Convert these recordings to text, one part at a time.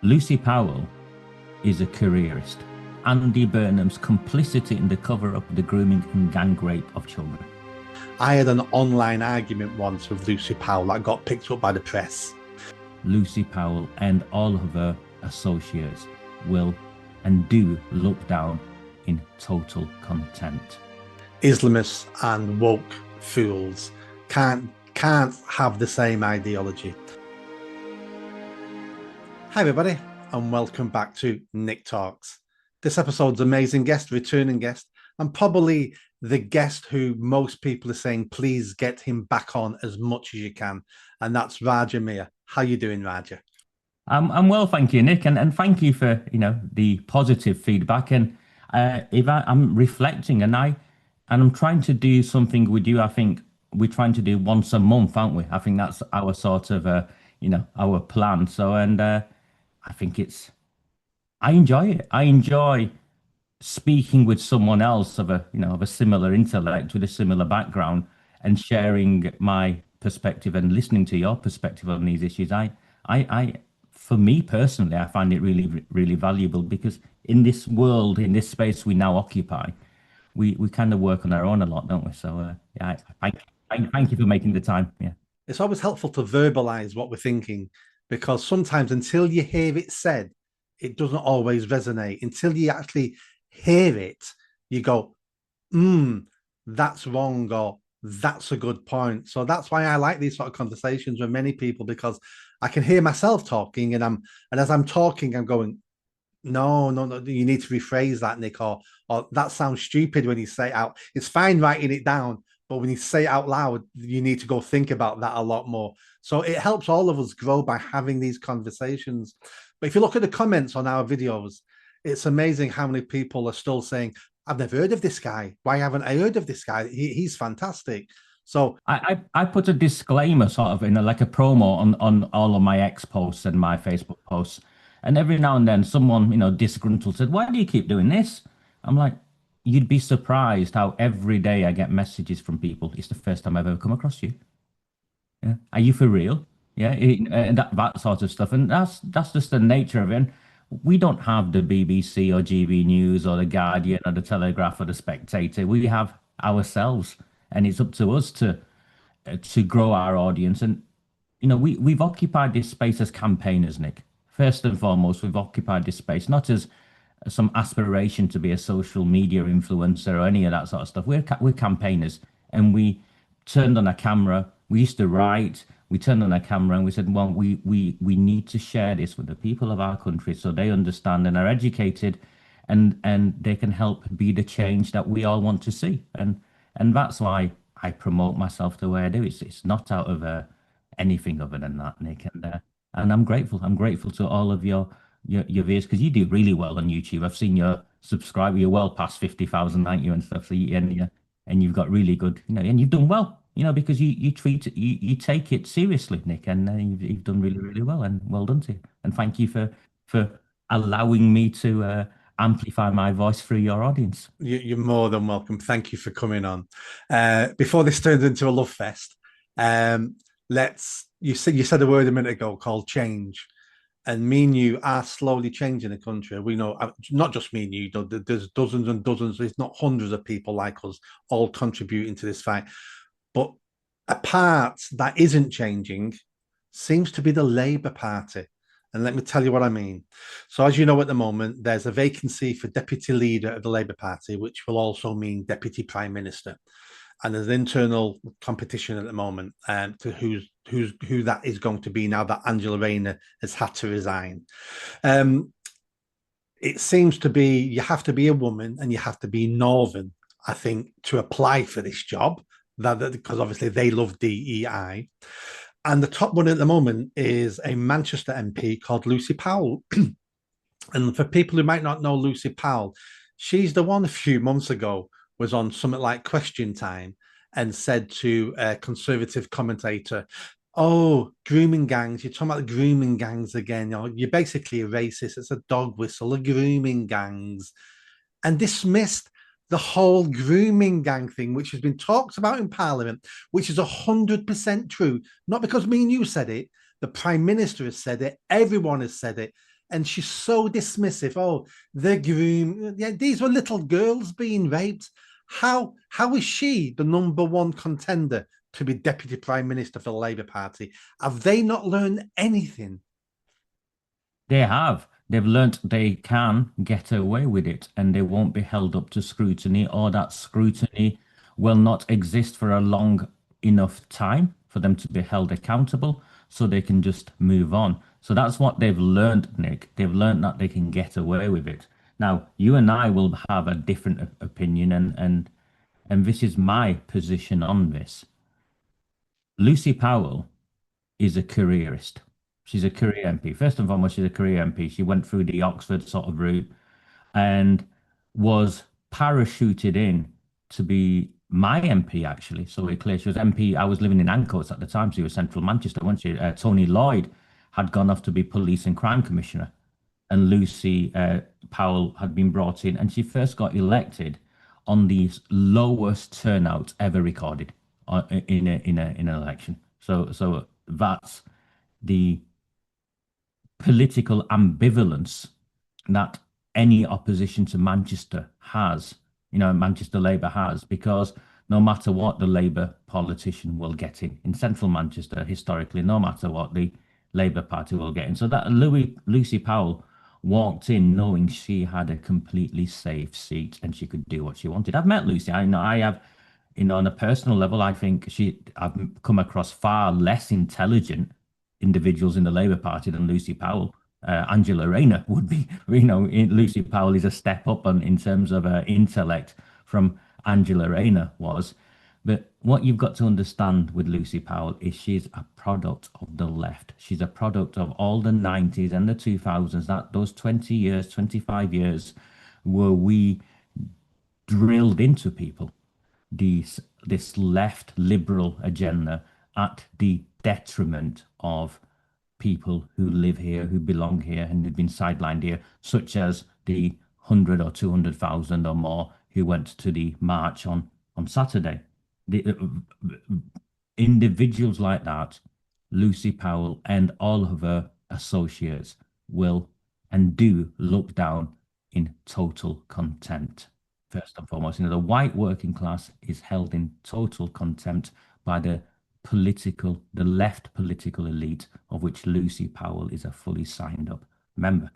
Lucy Powell is a careerist. Andy Burnham's complicity in the cover-up of the grooming and gang rape of children. I had an online argument once with Lucy Powell that got picked up by the press. Lucy Powell and all of her associates will and do look down in total contempt. Islamists and woke fools can't have the same ideology. Hi everybody, and welcome back to Nick Talks. This episode's amazing guest, returning guest, and probably the guest who most people are saying, please get him back on as much as you can. And that's Miah. How you doing, Raja? I'm well, thank you, Nick, and thank you for the positive feedback. And I'm reflecting, and I'm trying to do something with you. I think we're trying to do once a month, aren't we? I think that's our sort of our plan. So, and I think I enjoy it. I enjoy speaking with someone else of a similar intellect with a similar background and sharing my perspective and listening to your perspective on these issues. I for me personally, I find it really, really valuable because in this world, in this space we now occupy, we kind of work on our own a lot, don't we? So yeah, thank you for making the time. Yeah. It's always helpful to verbalize what we're thinking, because sometimes until you hear it said, it doesn't always resonate. Until you actually hear it, you go, that's wrong, or that's a good point. So that's why I like these sort of conversations with many people, because I can hear myself talking, and as I'm talking, I'm going, no, you need to rephrase that, Nick, or that sounds stupid when you say it out. It's fine writing it down, but when you say it out loud, you need to go think about that a lot more. So it helps all of us grow by having these conversations. But if you look at the comments on our videos, it's amazing how many people are still saying, I've never heard of this guy. Why haven't I heard of this guy? He's fantastic. So I put a disclaimer sort of in like a promo on all of my X posts and my Facebook posts. And every now and then someone, disgruntled said, why do you keep doing this? I'm like, you'd be surprised how every day I get messages from people. It's the first time I've ever come across you. Yeah. Are you for real? Yeah. And that sort of stuff. And that's just the nature of it. And we don't have the BBC or GB News or the Guardian or the Telegraph or the Spectator. We have ourselves, and it's up to us to grow our audience. And we've occupied this space as campaigners, Nick. First and foremost, we've occupied this space not as some aspiration to be a social media influencer or any of that sort of stuff. We're campaigners, and we turned on a camera. We used to write. We turned on a camera and we said, well, we need to share this with the people of our country so they understand and are educated, and they can help be the change that we all want to see. And that's why I promote myself the way I do. It's not out of anything other than that, Nick. And I'm grateful. I'm grateful to all of your viewers, because you do really well on YouTube. I've seen your subscriber. You're well past 50,000, aren't you, and stuff. So and you've got really good, and you've done well. Because you take it seriously, Nick, and you've done really, really well, and well done to you. And thank you for allowing me to amplify my voice through your audience. You're more than welcome. Thank you for coming on. Before this turns into a love fest, you said a word a minute ago called change, and me and you are slowly changing the country. We know, not just me and you, there's dozens and dozens, there's not hundreds of people like us all contributing to this fight. But a part that isn't changing seems to be the Labour Party. And let me tell you what I mean. So as you know, at the moment, there's a vacancy for deputy leader of the Labour Party, which will also mean deputy prime minister. And there's internal competition at the moment to who that is going to be now that Angela Rayner has had to resign. It seems to be you have to be a woman and you have to be Northern, I think, to apply for this job. Because obviously they love DEI. And the top one at the moment is a Manchester MP called Lucy Powell. And for people who might not know Lucy Powell, she's the one a few months ago was on something like Question Time and said to a Conservative commentator, oh, grooming gangs, you're talking about the grooming gangs again. You're basically a racist. It's a dog whistle, the grooming gangs. And dismissed the whole grooming gang thing, which has been talked about in Parliament, which is 100% true. Not because me and you said it, the Prime Minister has said it, everyone has said it. and she's so dismissive. Oh, they're groom. Yeah, these were little girls being raped. How is she the number one contender to be deputy prime minister for the Labour Party? Have they not learned anything? They have. They've learnt they can get away with it and they won't be held up to scrutiny, or that scrutiny will not exist for a long enough time for them to be held accountable so they can just move on. So that's what they've learned, Nick. They've learned that they can get away with it. Now, you and I will have a different opinion, and this is my position on this. Lucy Powell is a careerist. She's a career MP. First and foremost, she's a career MP. She went through the Oxford sort of route and was parachuted in to be my MP, actually. So we're clear. She was MP. I was living in Ancoats at the time. She was central Manchester, wasn't she? Tony Lloyd had gone off to be police and crime commissioner. And Lucy Powell had been brought in, and she first got elected on the lowest turnout ever recorded in an election. So that's the political ambivalence that any opposition to Manchester has, Manchester Labour has, because no matter what the Labour politician will get in central Manchester, historically, no matter what the Labour Party will get in. So that Lucy Powell walked in knowing she had a completely safe seat and she could do what she wanted. I've met Lucy. I know I have, on a personal level, I think I've come across far less intelligent individuals in the Labour Party than Lucy Powell. Angela Rayner would be, Lucy Powell is a step up in terms of intellect from Angela Rayner was. But what you've got to understand with Lucy Powell is she's a product of the left. She's a product of all the 90s and the 2000s, that those 20 years, 25 years where we drilled into people this left liberal agenda at the detriment of people who live here, who belong here, and who've been sidelined here, such as the 100 or 200,000 or more who went to the march on Saturday. The individuals like that, Lucy Powell and all of her associates will and do look down in total contempt. First and foremost, the white working class is held in total contempt by the left political elite, of which Lucy Powell is a fully signed up member.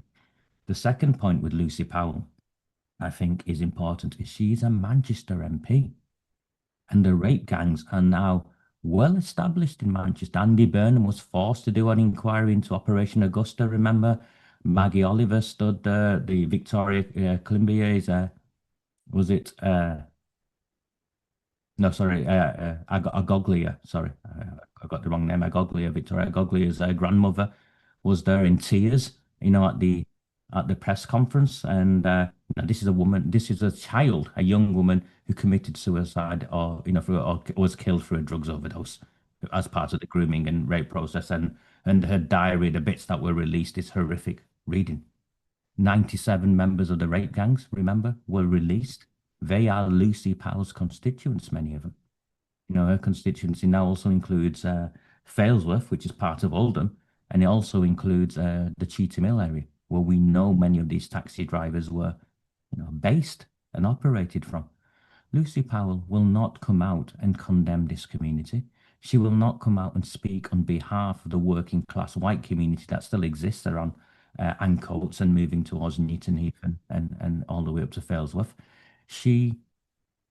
The second point with Lucy Powell, I think, is important, is she's a Manchester MP. And the rape gangs are now well established in Manchester. Andy Burnham was forced to do an inquiry into Operation Augusta. Remember, Maggie Oliver stood there. The Victoria Climbier's, was it? No, sorry, Agoglia. Sorry, I got the wrong name. Agoglia, Victoria Agoglia's grandmother was there in tears, at the press conference. And this is a woman, this is a child, a young woman who committed suicide, or or was killed through a drugs overdose as part of the grooming and rape process. And her diary, the bits that were released, is horrific reading. 97 members of the rape gangs, remember, were released. They are Lucy Powell's constituents, many of them. Her constituency now also includes Failsworth, which is part of Oldham, and it also includes the Cheetham Hill area, where we know many of these taxi drivers were based and operated from. Lucy Powell will not come out and condemn this community. She will not come out and speak on behalf of the working class white community that still exists around Ancoats and moving towards Newton Heath and all the way up to Failsworth. She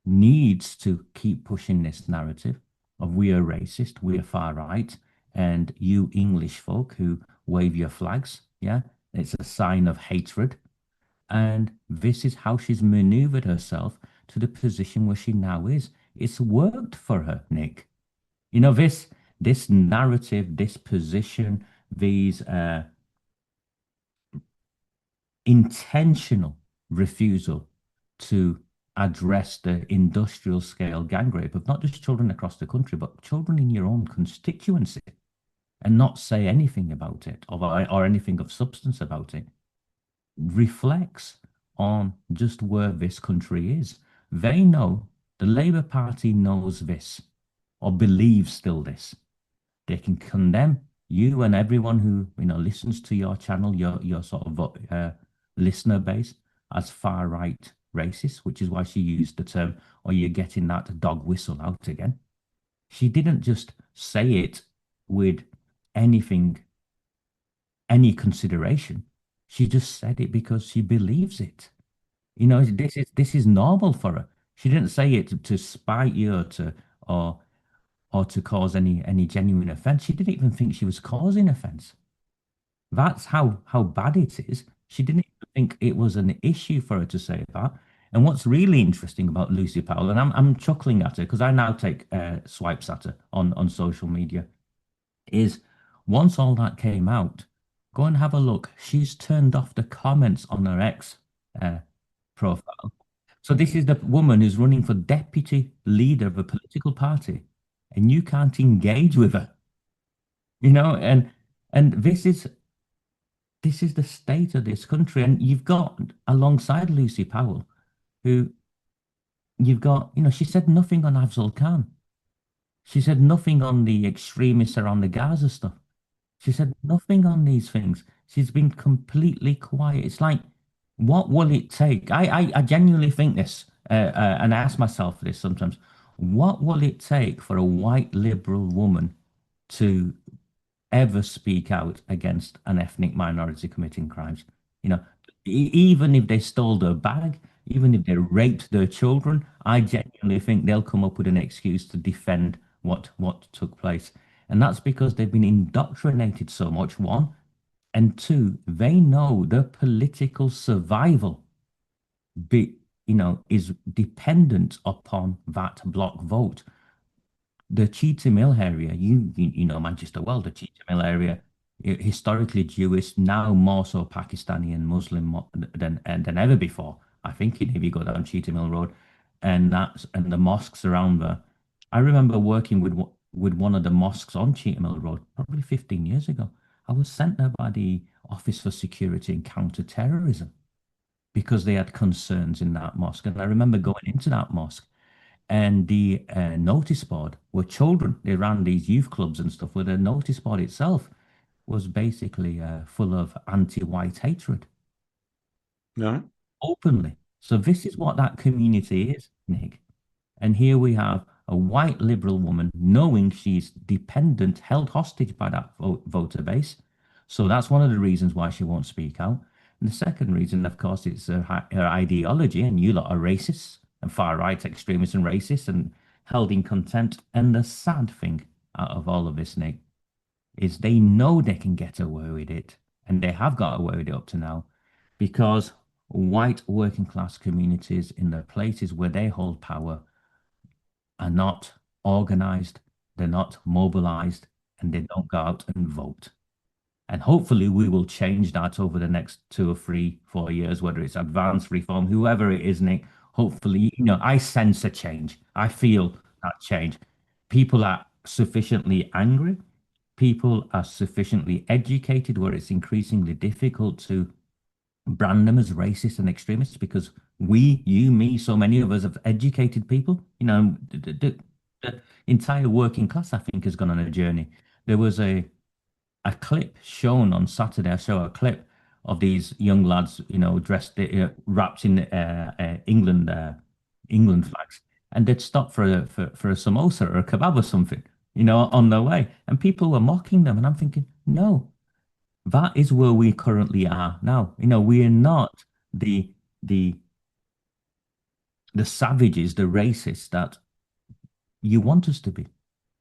needs to keep pushing this narrative of we are racist, we are far right, and you English folk who wave your flags, yeah, it's a sign of hatred. And this is how she's maneuvered herself to the position where she now is. It's worked for her, Nick. This narrative, this position, these intentional refusal to address the industrial scale gang rape of not just children across the country, but children in your own constituency, and not say anything about it or anything of substance about it, reflects on just where this country is. They know, the Labour Party knows this, or believes still this. They can condemn you and everyone who listens to your channel, your sort of listener base, as far right racist, which is why she used the term, or you're getting that dog whistle out again. She didn't just say it with anything, any consideration. She just said it because she believes it. This is normal for her. She didn't say it to spite you or or to cause any genuine offense. She didn't even think she was causing offense. That's how bad it is. She didn't even think it was an issue for her to say that. And what's really interesting about Lucy Powell, and I'm chuckling at her because I now take swipes at her on social media, is once all that came out, go and have a look. She's turned off the comments on her ex uh, profile. So this is the woman who's running for deputy leader of a political party, and you can't engage with her, and this is the state of this country. And you've got alongside Lucy Powell, who you've got, she said nothing on Afzal Khan. She said nothing on the extremists around the Gaza stuff. She said nothing on these things. She's been completely quiet. It's like, what will it take? I genuinely think this, and I ask myself this sometimes. What will it take for a white liberal woman to ever speak out against an ethnic minority committing crimes? You know, even if they stole their bag, even if they raped their children, I genuinely think they'll come up with an excuse to defend what took place. And that's because they've been indoctrinated so much, one, and two, they know their political survival is dependent upon that block vote. The Cheetham Hill area, you know Manchester well, the Cheetham Hill area, historically Jewish, now more so Pakistani and Muslim than ever before. I think if you go down Cheetham Hill Road, and the mosques around there. I remember working with one of the mosques on Cheetham Hill Road probably 15 years ago. I was sent there by the Office for Security and Counter-Terrorism because they had concerns in that mosque. And I remember going into that mosque, and the notice board were children. They ran these youth clubs and stuff, where the notice board itself was basically full of anti-white hatred No. openly. So this is what that community is, Nick. And here we have a white liberal woman knowing she's dependent, held hostage by that voter base. So that's one of the reasons why she won't speak out. And the second reason, of course, is her ideology. And you lot are racists and far right extremists and racists and held in contempt. And the sad thing out of all of this, Nick, is they know they can get away with it. And they have got away with it up to now because white working class communities in the places where they hold power are not organized, they're not mobilized, and they don't go out and vote. And hopefully we will change that over the next 2 or 3, 4 years, whether it's advanced reform, whoever it is, Nick. Hopefully, I sense a change. I feel that change. People are sufficiently angry. People are sufficiently educated where it's increasingly difficult to brand them as racist and extremists because we, you, me, so many of us have educated people. The entire working class, I think, has gone on a journey. There was a clip shown on Saturday. I saw a clip of these young lads, dressed, wrapped in England flags, and they'd stop for a samosa or a kebab or something, on their way, and people were mocking them, and I'm thinking, no, that is where we currently are now. We are not the the the savages, the racists that you want us to be.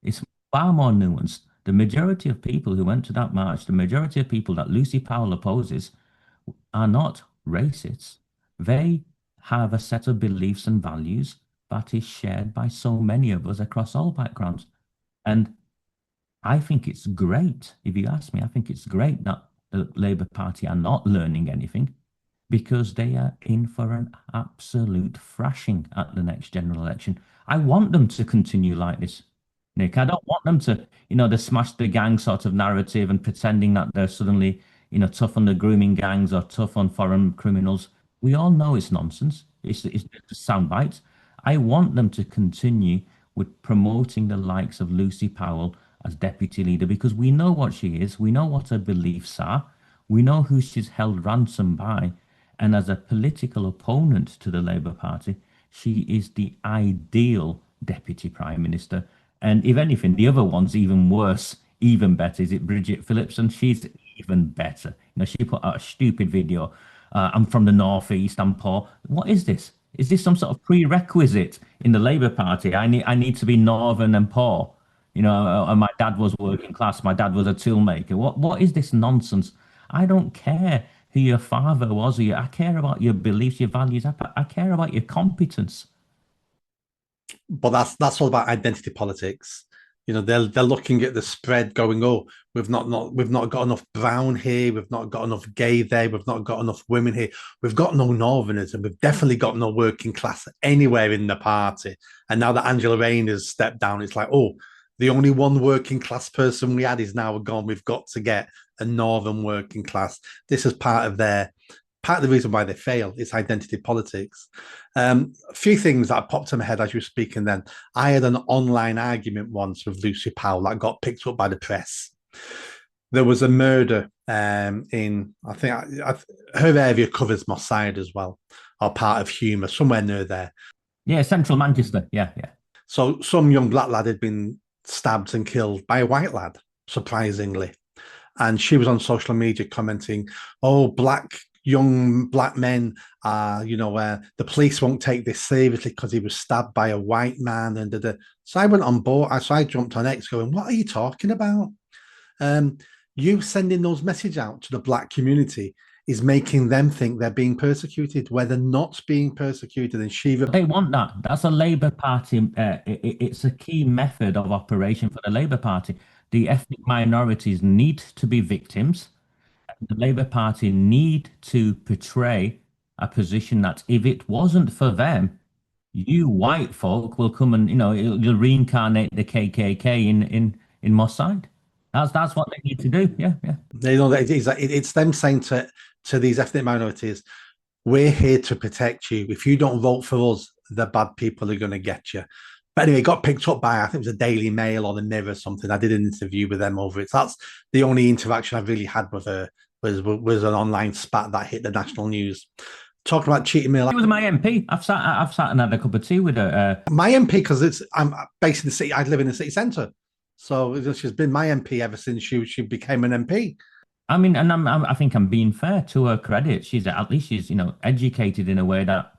It's far more nuanced. The majority of people who went to that march, the majority of people that Lucy Powell opposes, are not racists. They have a set of beliefs and values that is shared by so many of us across all backgrounds. And I think it's great. If you ask me, I think it's great that the Labour Party are not learning anything because they are in for an absolute thrashing at the next general election. I want them to continue like this, Nick. I don't want them to, the smash the gang sort of narrative and pretending that they're suddenly, tough on the grooming gangs or tough on foreign criminals. We all know it's nonsense. It's just sound bites. I want them to continue with promoting the likes of Lucy Powell as deputy leader because we know what she is, we know what her beliefs are, we know who she's held ransom by, and as a political opponent to the Labour Party, she is the ideal deputy prime minister. And if anything, the other one's even worse, even better. Is it Bridget Phillips? And she's even better. You know, she put out a stupid video. I'm from the northeast. I'm poor. What is this? Is this some sort of prerequisite in the Labour Party? I need to be northern and poor. You know, and my dad was working class. My dad was a toolmaker. What is this nonsense? I don't care who your father was. I care about your beliefs, your values. I care about your competence. But that's all about identity politics. You know, they're looking at the spread, going, "Oh, we've not got enough brown here, we've not got enough gay there, we've not got enough women here, we've got no northerners, and we've definitely got no working class anywhere in the party." And now that Angela Rayner has stepped down, it's like, oh, the only one working class person we had is now gone. We've got to get a northern working class. This is part of the reason why they fail is identity politics. A few things that popped in my head as you were speaking then. I had an online argument once with Lucy Powell that got picked up by the press. There was a murder in, I think, her area covers Moss Side as well, or part of Humour, somewhere near there. Yeah, central Manchester. Yeah, yeah. So some young black lad had been stabbed and killed by a white lad, surprisingly. And she was on social media commenting, "Oh, young black men the police won't take this seriously because he was stabbed by a white man." And so I went on board. So I jumped on X going, "What are you talking about? You sending those messages out to the black community is making them think they're being persecuted where they're not being persecuted." And They want that. That's a Labour Party. It's a key method of operation for the Labour Party. The ethnic minorities need to be victims. The Labour Party need to portray a position that if it wasn't for them, you white folk will come and you'll reincarnate the KKK in Moss Side. That's what they need to do. Yeah, yeah. they know that it's them saying to these ethnic minorities, "We're here to protect you. If you don't vote for us, the bad people are going to get you." But anyway, it got picked up by, I think it was a Daily Mail or the Mirror or something. I did an interview with them over it. So that's the only interaction I've really had with her, was an online spat that hit the national news. Talking about cheating me. She was my MP. I've sat and had a cup of tea with her. My MP, because I'm based in the city. I live in the city centre, so she's been my MP ever since she became an MP. I mean, and I think I'm being fair to her credit. She's educated in a way that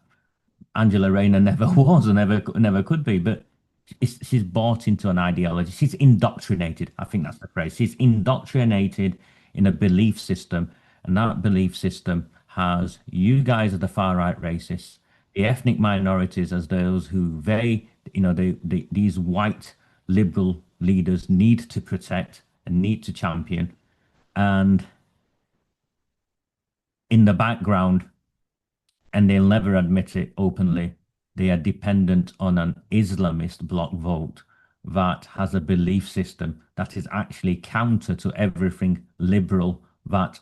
Angela Rayner never was and never could be. But she's bought into an ideology. She's indoctrinated. I think that's the phrase. She's indoctrinated in a belief system, and that belief system has you guys are the far right racists, the ethnic minorities as those who these white liberal leaders need to protect and need to champion, and in the background, and they'll never admit it openly, they are dependent on an Islamist bloc vote that has a belief system that is actually counter to everything liberal that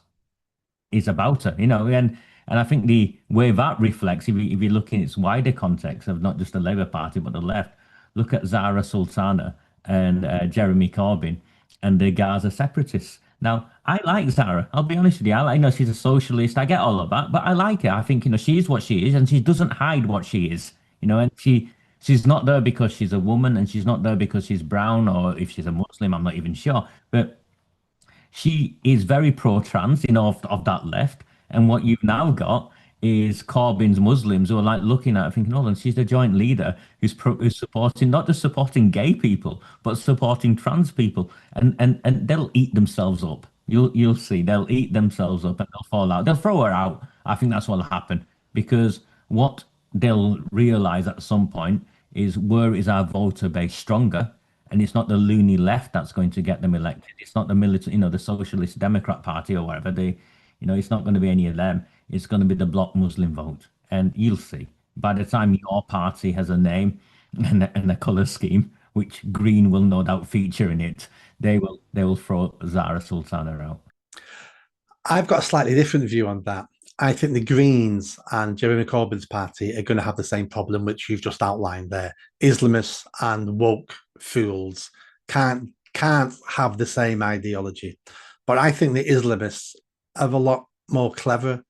is about her, and I think the way that reflects, if you look in its wider context of not just the Labour Party but the left, look at Zara Sultana and Jeremy Corbyn and the Gaza separatists. Now, I like Zara. I'll be honest with you. I know she's a socialist. I get all of that, but I like her. I think she is what she is, and she doesn't hide what she is. And she's not there because she's a woman, and she's not there because she's brown, or if she's a Muslim, I'm not even sure. But she is very pro-trans, of that left. And what you've now got is Corbyn's Muslims who are like looking at her thinking, "Oh, and she's the joint leader who's supporting, not just supporting gay people, but supporting trans people." And they'll eat themselves up. You'll see, they'll eat themselves up and they'll fall out. They'll throw her out. I think that's what'll happen, because what they'll realize at some point is, where is our voter base stronger? And it's not the loony left that's going to get them elected. It's not the military, the Socialist Democrat Party or whatever. It's not going to be any of them. It's going to be the bloc Muslim vote. And you'll see, by the time your party has a name and a colour scheme, which green will no doubt feature in it, they will throw Zara Sultana out. I've got a slightly different view on that. I think the Greens and Jeremy Corbyn's party are going to have the same problem which you've just outlined there. Islamists and woke fools can't can't have the same ideology. But I think the Islamists are a lot more clever.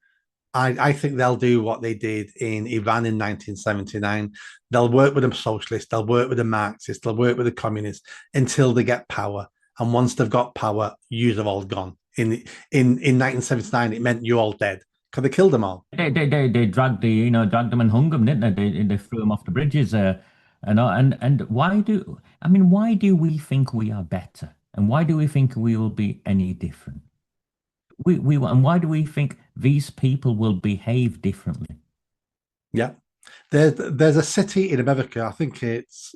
I think they'll do what they did in Iran in 1979. They'll work with the socialists, they'll work with the Marxists, they'll work with the communists until they get power. And once they've got power, you're all gone. In 1979, it meant you're all dead because they killed them all. They dragged dragged them and hung them, didn't they? They threw them off the bridges, and why do we think we are better, and why do we think we will be any different? And why do we think these people will behave differently? Yeah. There's a city in America, I think it's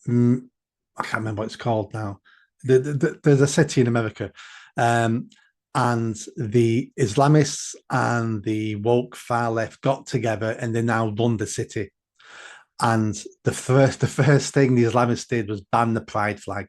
I can't remember what it's called now. There's a city in America, and the Islamists and the woke far left got together and they now run the city. And the first thing the Islamists did was ban the pride flag,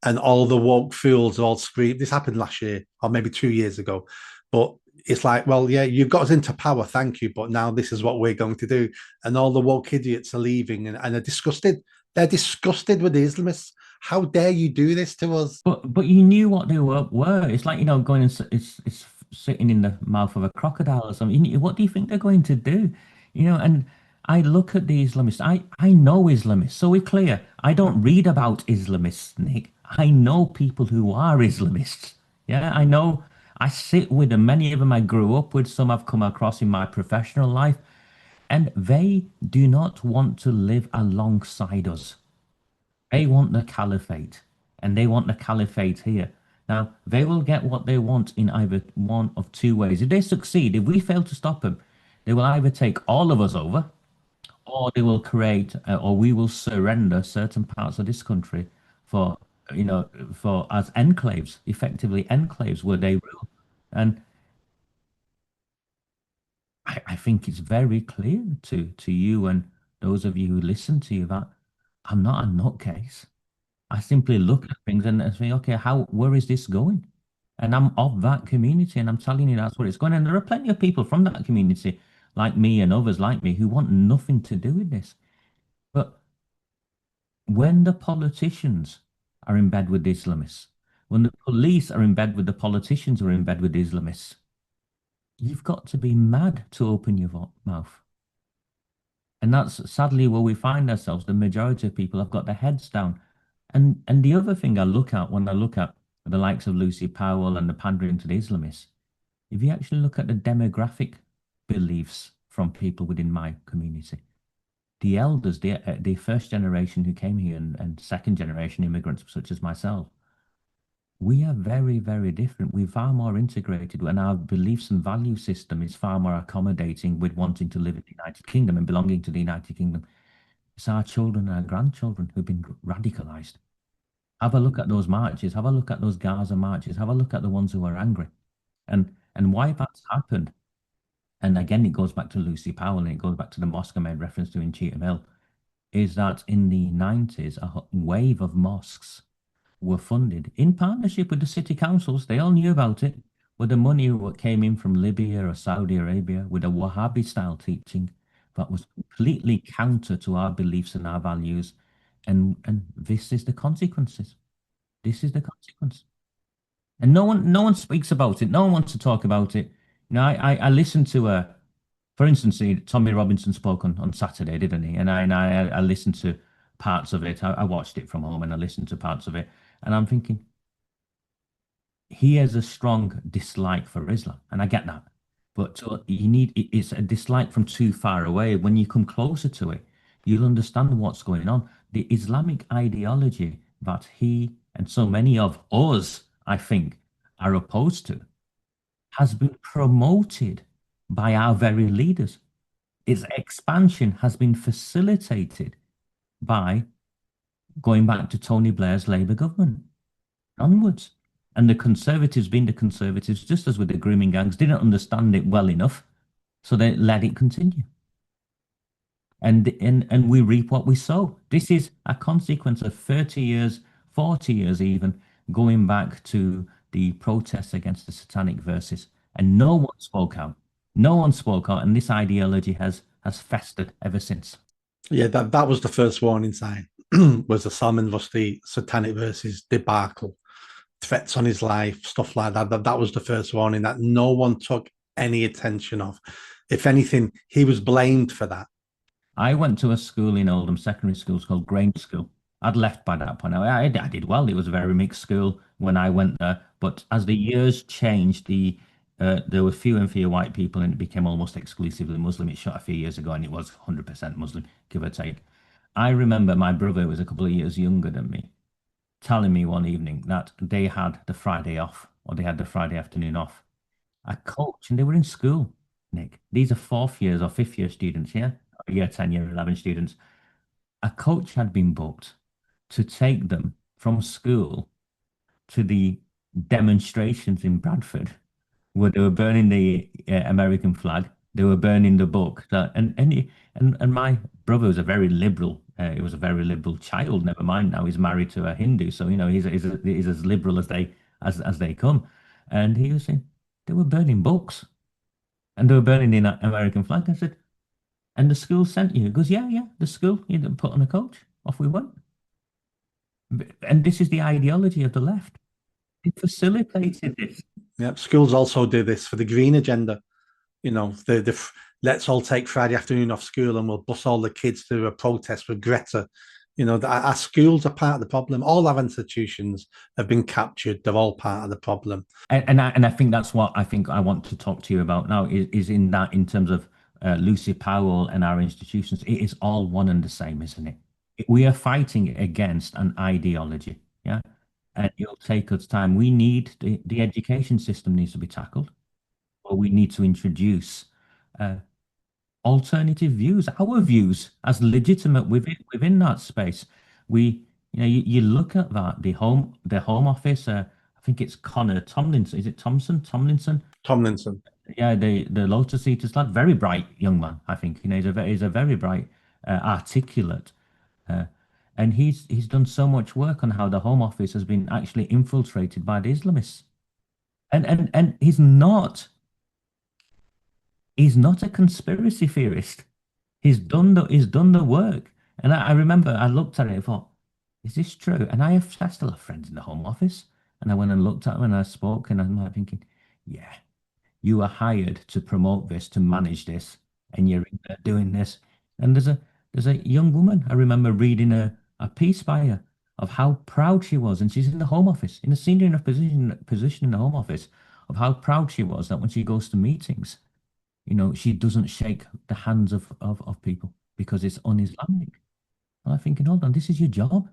and all the woke fools all screamed. This happened last year or maybe 2 years ago, but it's like, well, yeah, you've got us into power, thank you, but now this is what we're going to do. And all the woke idiots are leaving and are disgusted. They're disgusted with the Islamists. How dare you do this to us? But you knew what they were. It's like going and it's sitting in the mouth of a crocodile or something. What do you think they're going to do? And I look at the Islamists. I know Islamists, so we're clear. I don't read about Islamists, Nick. I know people who are Islamists. Yeah, I know. I sit with them. Many of them I grew up with. Some I've come across in my professional life, and they do not want to live alongside us. They want the caliphate, and they want the caliphate here. Now, they will get what they want in either one of two ways. If they succeed, if we fail to stop them, they will either take all of us over, or they will create, or we will surrender certain parts of this country for, for as enclaves, effectively enclaves where they rule. And I think it's very clear to you and those of you who listen to you that I'm not a nutcase. I simply look at things and I think, okay, where is this going? And I'm of that community, and I'm telling you that's where it's going. And there are plenty of people from that community, like me and others like me, who want nothing to do with this. But when the politicians are in bed with the Islamists, when the police are in bed with the politicians who are in bed with the Islamists, you've got to be mad to open your mouth. And that's sadly where we find ourselves. The majority of people have got their heads down. And the other thing I look at when I look at the likes of Lucy Powell and the pandering to the Islamists, if you actually look at the demographic beliefs from people within my community, the elders, the first generation who came here and second generation immigrants such as myself, we are very, very different. We're far more integrated, and our beliefs and value system is far more accommodating with wanting to live in the United Kingdom and belonging to the United Kingdom. It's our children and our grandchildren who've been radicalized. Have a look at those marches. Have a look at those Gaza marches. Have a look at the ones who are angry, and why that's happened. And again, it goes back to Lucy Powell, and it goes back to the mosque I made reference to in Cheetham Hill. Is that in the 90s, a wave of mosques were funded in partnership with the city councils. They all knew about it, with the money what came in from Libya or Saudi Arabia, with a Wahhabi style teaching that was completely counter to our beliefs and our values. And this is the consequences. This is the consequence. And no one speaks about it. No one wants to talk about it. I listened to for instance, Tommy Robinson spoke on Saturday, didn't he? And I listened to parts of it. I watched it from home and I listened to parts of it. And I'm thinking, he has a strong dislike for Islam, and I get that. But it's a dislike from too far away. When you come closer to it, you'll understand what's going on. The Islamic ideology that he and so many of us, I think, are opposed to has been promoted by our very leaders. Its expansion has been facilitated by going back to Tony Blair's Labour government onwards. And the Conservatives, being the Conservatives, just as with the grooming gangs, didn't understand it well enough, so they let it continue. And we reap what we sow. This is a consequence of 30 years, 40 years even, going back to the protests against the satanic verses. And no one spoke out. No one spoke out, and this ideology has festered ever since. Yeah, that was the first warning sign. was the Salman Rushdie satanic verses debacle, threats on his life, stuff like that. That was the first warning that no one took any attention of. If anything, he was blamed for that. I went to a school in Oldham, secondary school called Grange School. I'd left by that point. I did well. It was a very mixed school when I went there. But as the years changed, there were fewer and fewer white people, and it became almost exclusively Muslim. It shut a few years ago, and it was 100% Muslim, give or take. I remember my brother was a couple of years younger than me, telling me one evening that they had the Friday off, or they had the Friday afternoon off. A coach, and they were in school, Nick. These are fourth years or fifth year students, yeah? Year 10, year 11 students. A coach had been booked to take them from school to the demonstrations in Bradford, where they were burning the American flag, they were burning the book. And my brother was a very liberal. He was a very liberal child. Never mind now he's married to a Hindu, so he's as liberal as they come. And he was saying they were burning books and they were burning the American flag. I said, and the school sent you. He goes, yeah, yeah, the school. You didn't put on a coach. Off we went. And this is the ideology of the left. It facilitated this. Yeah, schools also do this for the green agenda. You know, the let's all take Friday afternoon off school and we'll bus all the kids to a protest with Greta. You know, our schools are part of the problem. All our institutions have been captured. They're all part of the problem. And I think that's what I think I want to talk to you about now is in that in terms of Lucy Powell and our institutions. It is all one and the same, isn't it? We are fighting against an ideology, yeah, and it'll take us time. We need the education system needs to be tackled, or we need to introduce uh, alternative views, our views as legitimate within that space. You look at that the home office. I think it's Connor Tomlinson. Is it Tomlinson? Tomlinson. Yeah, the Lotus Eaters lad, very bright young man. I think he's a very bright, articulate, uh, and he's done so much work on how the Home Office has been actually infiltrated by the Islamists, and he's not a conspiracy theorist. He's done the work. And I remember I looked at it and thought, is this true? And I still have friends in the Home Office. And I went and looked at them and I spoke and I'm like thinking, yeah, you are hired to promote this, to manage this, and you're in there doing this. And there's a young woman, I remember reading a piece by her of how proud she was, and she's in the Home Office, in a senior enough position in the Home Office, of how proud she was that when she goes to meetings, she doesn't shake the hands of people because it's un-Islamic. And I'm thinking, hold on, this is your job.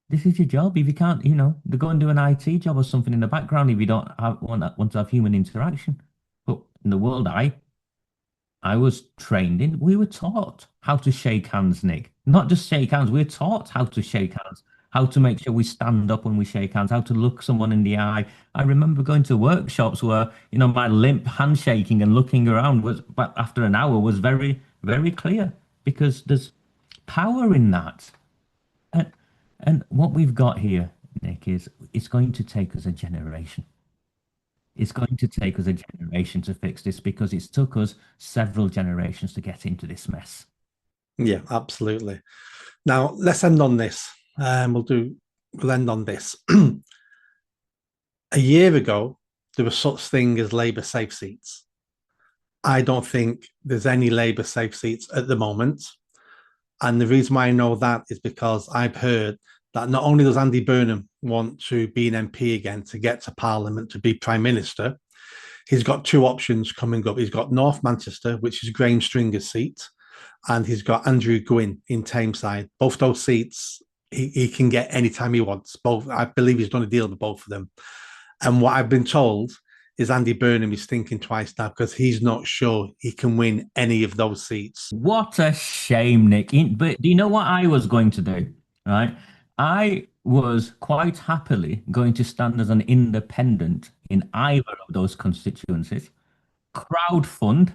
This is your job. If you can't, they go and do an IT job or something in the background if you don't want to have human interaction. But in the world I was trained in, we were taught how to shake hands, Nick. Not just shake hands, we're taught how to shake hands, how to make sure we stand up when we shake hands, how to look someone in the eye. I remember going to workshops where, my limp handshaking and looking around but after an hour was very, very clear because there's power in that. And, and what we've got here, Nick, is it's going to take us a generation. It's going to take us a generation to fix this because it's took us several generations to get into this mess. Yeah, absolutely. Now let's end on this. We'll end on this. A year ago, there was such thing as Labour safe seats. I don't think there's any Labour safe seats at the moment. And the reason why I know that is because I've heard that not only does Andy Burnham want to be an MP again to get to Parliament to be Prime Minister, he's got two options coming up. He's got North Manchester, which is Graham Stringer's seat, and he's got Andrew Gwynn in Tameside. Both those seats he can get anytime he wants. Both, I believe he's done a deal with both of them. And what I've been told is Andy Burnham is thinking twice now because he's not sure he can win any of those seats. What a shame, Nick. But do you know what I was going to do? Right? I was quite happily going to stand as an independent in either of those constituencies, crowdfund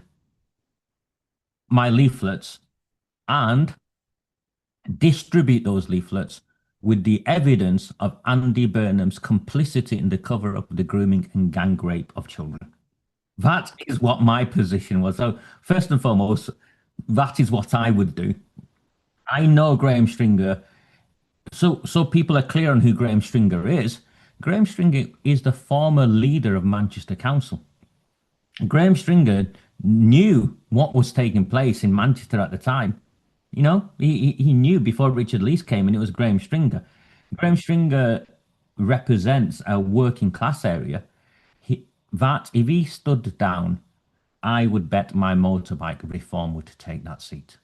my leaflets, and distribute those leaflets with the evidence of Andy Burnham's complicity in the cover up of the grooming and gang rape of children. That is what my position was. So, first and foremost, that is what I would do. I know Graham Stringer. So people are clear on who Graham Stringer is. Graham Stringer is the former leader of Manchester Council. Graham Stringer knew what was taking place in Manchester at the time. He knew before Richard Leese came, and it was Graham Stringer. Graham Stringer represents a working class area. That if he stood down, I would bet my motorbike reform would take that seat.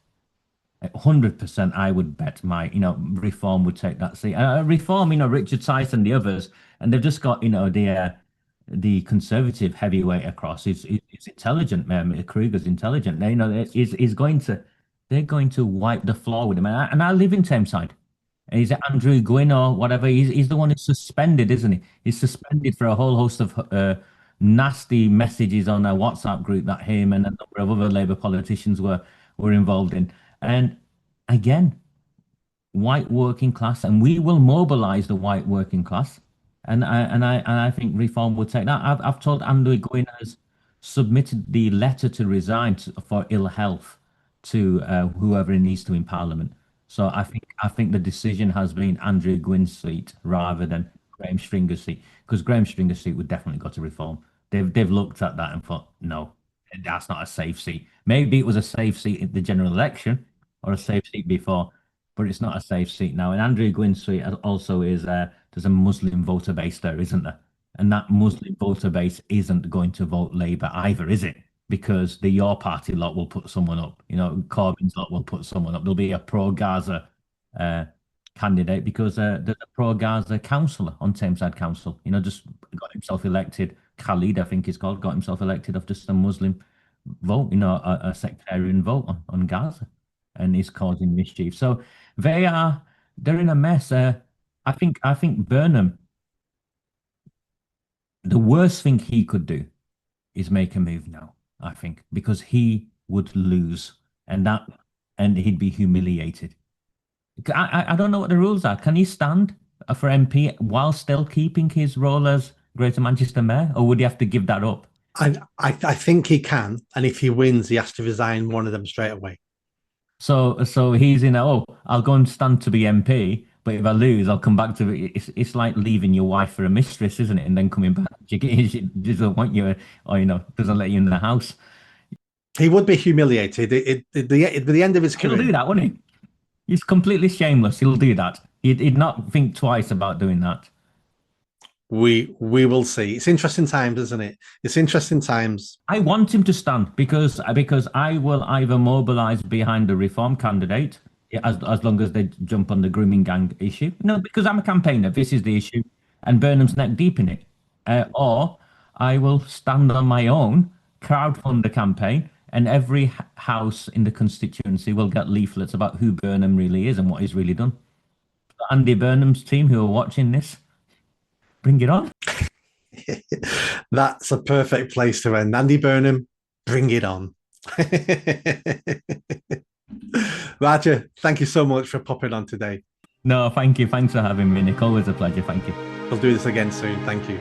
100%, I would bet reform would take that seat. Reform, Richard Syce and the others, and they've just got, the conservative heavyweight across. Is intelligent, Kruger's intelligent. Is going to, they're going to wipe the floor with him. And I live in Tameside. Is it Andrew Gwynn or whatever? He's the one who's suspended, isn't he? He's suspended for a whole host of nasty messages on a WhatsApp group that him and a number of other Labour politicians were involved in. And again, white working class, and we will mobilise the white working class. And I think reform would take that. I've told Andrew Gwynn has submitted the letter to resign for ill health to whoever he needs to in Parliament. So I think the decision has been Andrew Gwynn's seat rather than Graham Stringer's seat, because Graham Stringer's seat would definitely go to reform. They've looked at that and thought, no, that's not a safe seat. Maybe it was a safe seat in the general election or a safe seat before, but it's not a safe seat now. And Andrew Gwynn's seat also is there's a Muslim voter base there, isn't there? And that Muslim voter base isn't going to vote Labour either, is it? Because the Your Party lot will put someone up. Corbyn's lot will put someone up. There'll be a pro-Gaza uh, candidate because there's a pro-Gaza councillor on Tameside Council. Just got himself elected. Khalid, I think he's called, got himself elected off just a Muslim vote, a sectarian vote on Gaza, and he's causing mischief. So they're in a mess. I think Burnham, the worst thing he could do is make a move now. I think because he would lose, and he'd be humiliated. I don't know what the rules are. Can he stand for MP while still keeping his role as Greater Manchester Mayor, or would he have to give that up? I think he can, and if he wins, he has to resign one of them straight away. So he's I'll go and stand to be MP, but if I lose, I'll come back to it. It's like leaving your wife for a mistress, isn't it? And then coming back. She doesn't want you, or doesn't let you in the house. He would be humiliated at the end of his career. He'll do that, wouldn't he? He's completely shameless. He'll do that. He'd not think twice about doing that. We will see. It's interesting times, isn't it? It's interesting times. I want him to stand because I will either mobilise behind the reform candidate as long as they jump on the grooming gang issue. No, because I'm a campaigner. This is the issue, and Burnham's neck deep in it. Or I will stand on my own, crowdfund the campaign, and every house in the constituency will get leaflets about who Burnham really is and what he's really done. Andy Burnham's team who are watching this, bring it on. That's a perfect place to end. Andy Burnham, bring it on. Roger, thank you so much for popping on today. No, thank you. Thanks for having me, Nick. Always a pleasure. Thank you. We'll do this again soon. Thank you.